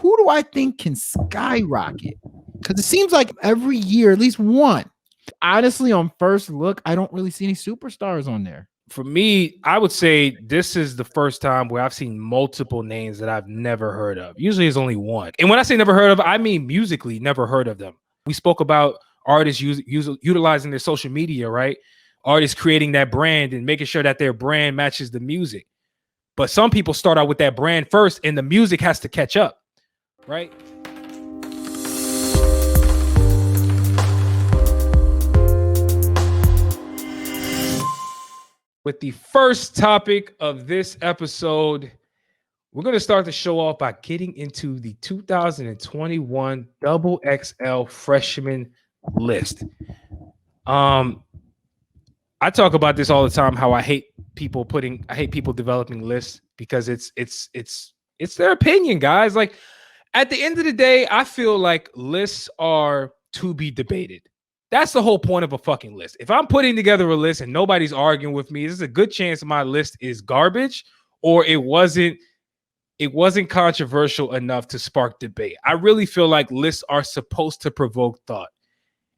who do I think can skyrocket? Because it seems like every year, at least one. Honestly, on first look, I don't really see any superstars on there. For me, I would say this is the first time where I've seen multiple names that I've never heard of. Usually it's only one. And when I say never heard of, I mean musically never heard of them. We spoke about artists utilizing their social media, right? Artists creating that brand and making sure that their brand matches the music. But some people start out with that brand first and the music has to catch up, right? With the first topic of this episode, we're going to start the show off by getting into the 2021 XXL freshman list. I talk about this all the time, how I hate people developing lists because it's their opinion, guys. Like at the end of the day, I feel like lists are to be debated. That's the whole point of a fucking list. If I'm putting together a list and nobody's arguing with me, there's a good chance my list is garbage or it wasn't controversial enough to spark debate. I really feel like lists are supposed to provoke thought.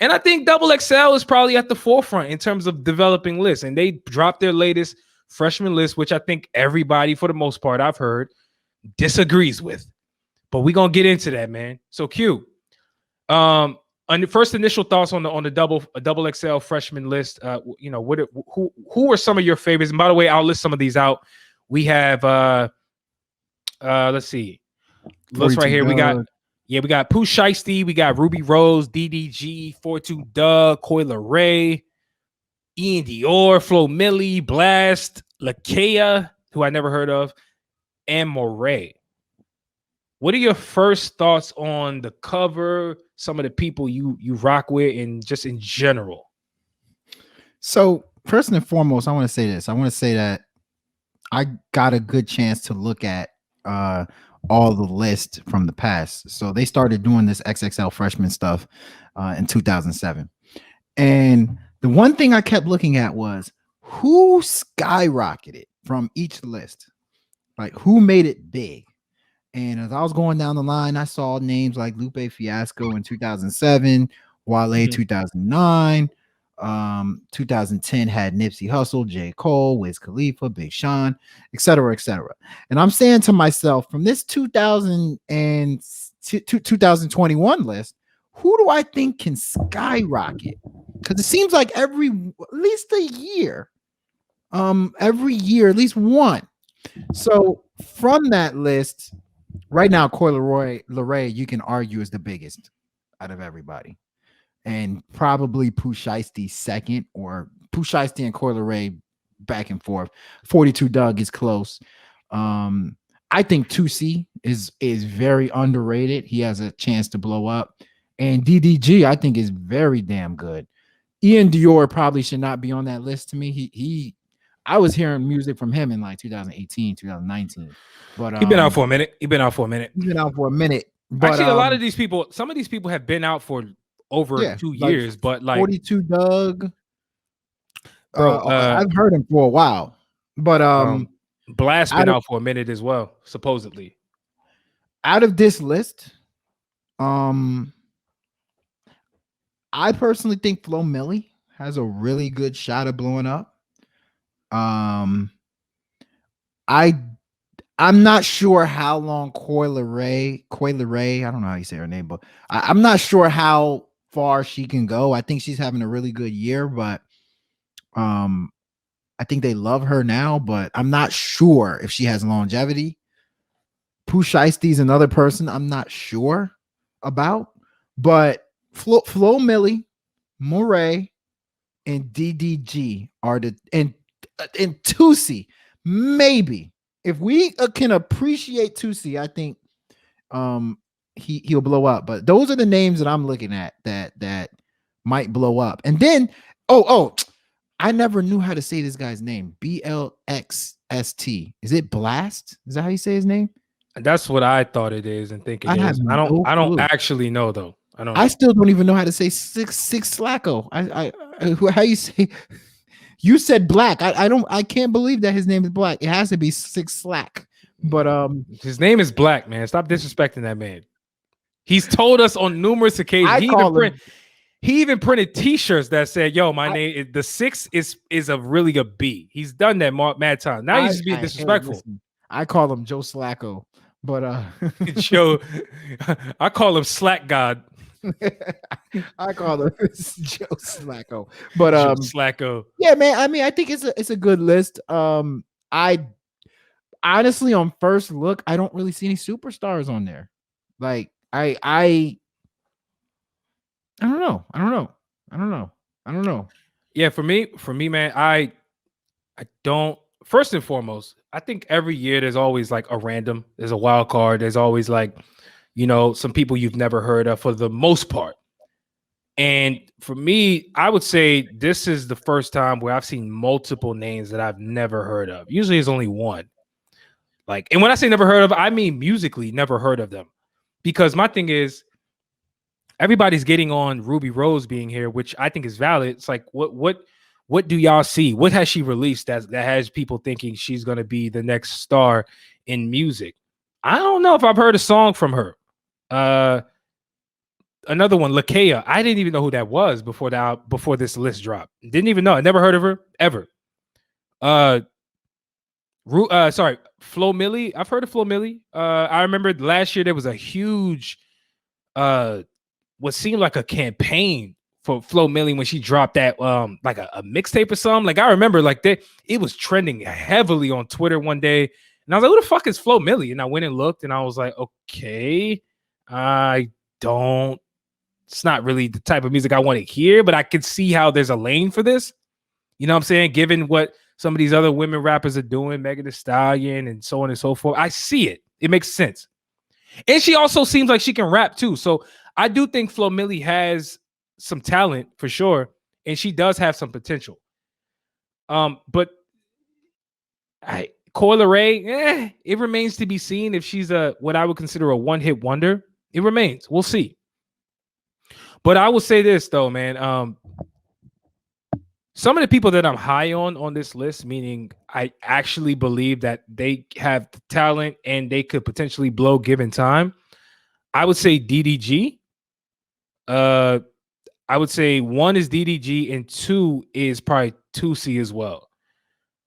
And I think XXL is probably at the forefront in terms of developing lists. And they dropped their latest freshman list, which I think everybody, for the most part, I've heard, disagrees with. But we're going to get into that, man. So Q, on the first initial thoughts on the double XL freshman list, who are some of your favorites? And by the way, I'll list some of these out. We have let's see, list right here. We got Pooh Shiesty, we got Ruby Rose, DDG, 42 Doug, Coi Leray, Ian Dior, Flo Milli, Blast, Lakea, who I never heard of, and Moray. What are your first thoughts on the cover, some of the people you rock with, and just in general? So first and foremost, I want to say this. I want to say that I got a good chance to look at all the lists from the past. So they started doing this XXL freshman stuff in 2007. And the one thing I kept looking at was who skyrocketed from each list, like who made it big. And as I was going down the line, I saw names like Lupe Fiasco in 2007, Wale 2009, 2010 had Nipsey Hussle, J. Cole, Wiz Khalifa, Big Sean, etc., etc. And I'm saying to myself, from this 2021 list, who do I think can skyrocket? Because it seems like at least a year, every year, at least one. So from that list, right now, Coi Leray, you can argue is the biggest out of everybody. And probably Pooh Shiesty second, or Pooh Shiesty and Coi Leray back and forth. 42 Doug is close. I think 2C is very underrated. He has a chance to blow up. And DDG, I think, is very damn good. Ian Dior probably should not be on that list to me. I was hearing music from him in like 2018, 2019. But he's been out for a minute. He's been out for a minute. But actually, a lot of these people, some of these people have been out for over 2 years, like but like 42 Doug. Bro, I've heard him for a while. But Blast been out for a minute as well, supposedly. Out of this list, I personally think Flo Milli has a really good shot of blowing up. I'm not sure how long Coi Leray, I don't know how you say her name, but I'm not sure how far she can go. I think she's having a really good year, but I think they love her now, but I'm not sure if she has longevity. Pooh Shiesty is another person I'm not sure about, but Flo Milli, Moray, and DDG are and 2C, maybe. If we can appreciate 2C, I think he'll blow up. But those are the names that I'm looking at that might blow up. And then, I never knew how to say this guy's name. BLXST. Is it Blast? Is that how you say his name? That's what I thought it is and think it is. I don't actually know though. I still don't even know how to say six Slacko. How you say? You said Black. I can't believe that his name is Black. It has to be Six Slack. But His name is Black, man. Stop disrespecting that man. He's told us on numerous occasions. He even printed T-shirts that said, "Yo, my name the 6 is a really good B." He's done that mad time. Now he's just being disrespectful. I call him Joe Slacko, but Joe, I call him Slack God. I call him Joe Slacko, but Joe Slacko. Yeah, man. I mean, I think it's a good list. I honestly, on first look, I don't really see any superstars on there. Like, I don't know. Yeah, for me, man, I don't. First and foremost, I think every year there's always like there's a wild card. There's always like, some people you've never heard of for the most part. And for me, I would say this is the first time where I've seen multiple names that I've never heard of. Usually it's only one. Like, and when I say never heard of, I mean musically never heard of them. Because my thing is, everybody's getting on Ruby Rose being here, which I think is valid. It's like, what do y'all see? What has she released that has people thinking she's going to be the next star in music? I don't know if I've heard a song from her. Another one, Lakea. I didn't even know who that was before this list dropped. Didn't even know. I never heard of her ever. Flo Milli. I've heard of Flo Milli. I remember last year there was a huge what seemed like a campaign for Flo Milli when she dropped that like a mixtape or something. Like, I remember like that it was trending heavily on Twitter one day, and I was like, who the fuck is Flo Milli? And I went and looked, and I was like, okay, it's not really the type of music I want to hear, but I could see how there's a lane for this. You know what I'm saying? Given what some of these other women rappers are doing, Megan Thee Stallion and so on and so forth, I see it. It makes sense. And she also seems like she can rap too. So I do think Flo Milli has some talent for sure, and she does have some potential. But Coi Leray, it remains to be seen if she's what I would consider a one-hit wonder. It remains. We'll see. But I will say this though, man. Some of the people that I'm high on this list, meaning I actually believe that they have the talent and they could potentially blow given time. I would say DDG. I would say 1 is DDG and 2 is probably 2C as well.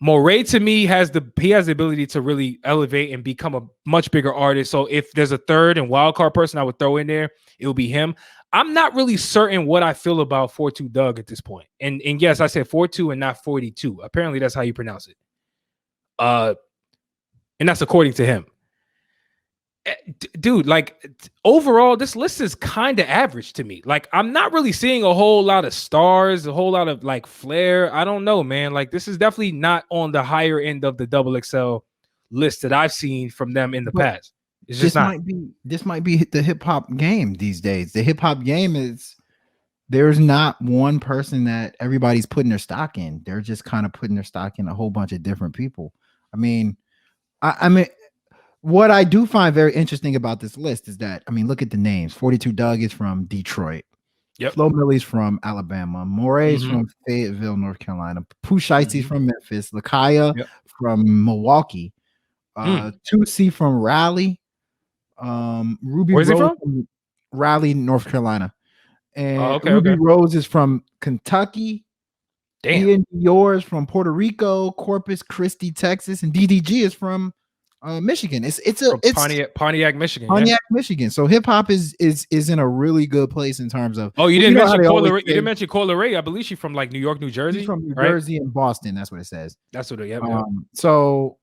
Moray to me has the ability to really elevate and become a much bigger artist. So if there's a third and wildcard person I would throw in there, it will be him. I'm not really certain what I feel about 42 Doug at this point. And yes, I said 42 and not 42. Apparently that's how you pronounce it. And that's according to him. Dude, like overall, this list is kind of average to me. Like, I'm not really seeing a whole lot of stars, a whole lot of like flair. I don't know, man. Like, this is definitely not on the higher end of the XXL list that I've seen from them in the past. It's just this might be the hip hop game these days. The hip hop game is there's not one person that everybody's putting their stock in. They're just kind of putting their stock in a whole bunch of different people. I mean, what I do find very interesting about this list is that, I mean, look at the names. 42 Doug is from Detroit. Yep. Flo Milli's from Alabama. Moray's from Fayetteville, North Carolina. Pooh Shicey's from Memphis. Lakaya from Milwaukee. 2C from Raleigh. Ruby Where's Rose he from Raleigh, North Carolina. And Ruby Rose is from Kentucky. Damn. Ian Dior is from Puerto Rico. Corpus Christi, Texas. And DDG is from Michigan. It's Pontiac, Michigan. Michigan. So hip hop is in a really good place in terms of. Oh, you didn't mention Coi Leray. You didn't mention Coi Leray. I believe she's from like New York, New Jersey. She's from New Jersey and Boston. That's what it says. That's what it. Yep. So,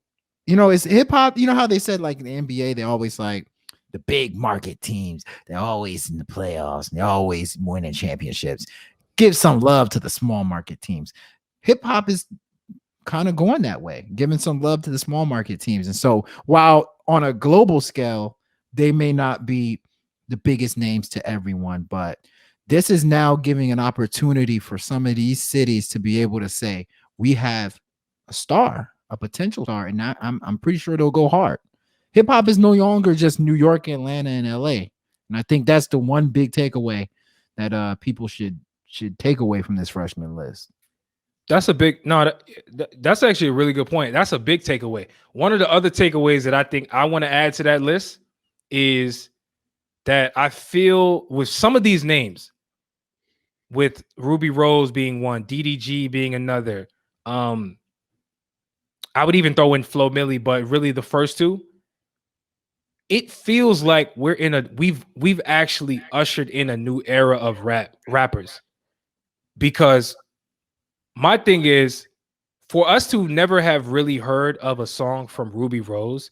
it's hip hop. You know how they said like in the NBA, they always like the big market teams. They're always in the playoffs. And they're always winning championships. Give some love to the small market teams. Hip hop is kind of going that way, giving some love to the small market teams. And so while on a global scale, they may not be the biggest names to everyone, but this is now giving an opportunity for some of these cities to be able to say, we have a star, a potential star, and I'm pretty sure they'll go hard. Hip hop is no longer just New York, Atlanta, and LA. And I think that's the one big takeaway that people should take away from this freshman list. That's a big that's actually a really good point. That's a big takeaway. One of the other takeaways that I think I want to add to that list is that I feel with some of these names, with Ruby Rose being one, DDG being another, I would even throw in Flo Milli, but really the first two, it feels like we've actually ushered in a new era of rappers. Because my thing is, for us to never have really heard of a song from Ruby Rose,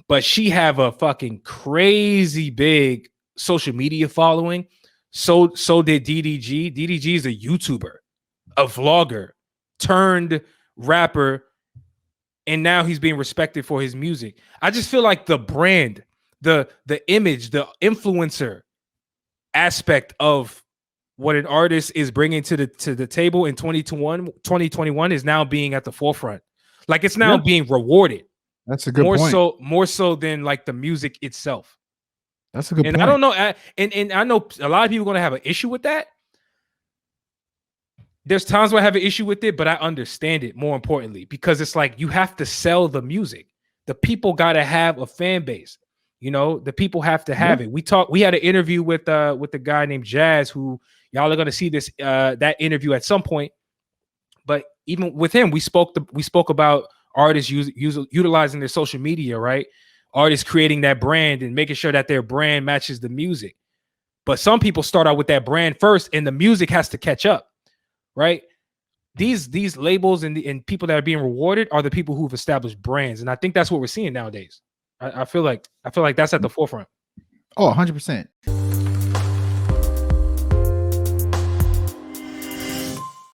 but she have a fucking crazy big social media following. So did DDG. DDG is a YouTuber, a vlogger, turned rapper, and now he's being respected for his music. I just feel like the brand, the image, the influencer aspect of what an artist is bringing to the table in 2021 is now being at the forefront. Like it's now being rewarded. That's a good point. More so than like the music itself. That's a good point. I don't know, and I know a lot of people are going to have an issue with that. There's times where I have an issue with it, but I understand it more importantly, because it's like you have to sell the music. The people got to have a fan base. You know, the people have to have it. We had an interview with a guy named Jazz, who y'all are going to see this that interview at some point. But even with him, we spoke about artists utilizing their social media, right? Artists creating that brand and making sure that their brand matches the music. But some people start out with that brand first, and the music has to catch up, right? These labels and people that are being rewarded are the people who've established brands, and I think that's what we're seeing nowadays. I feel like that's at the forefront. Oh, 100%.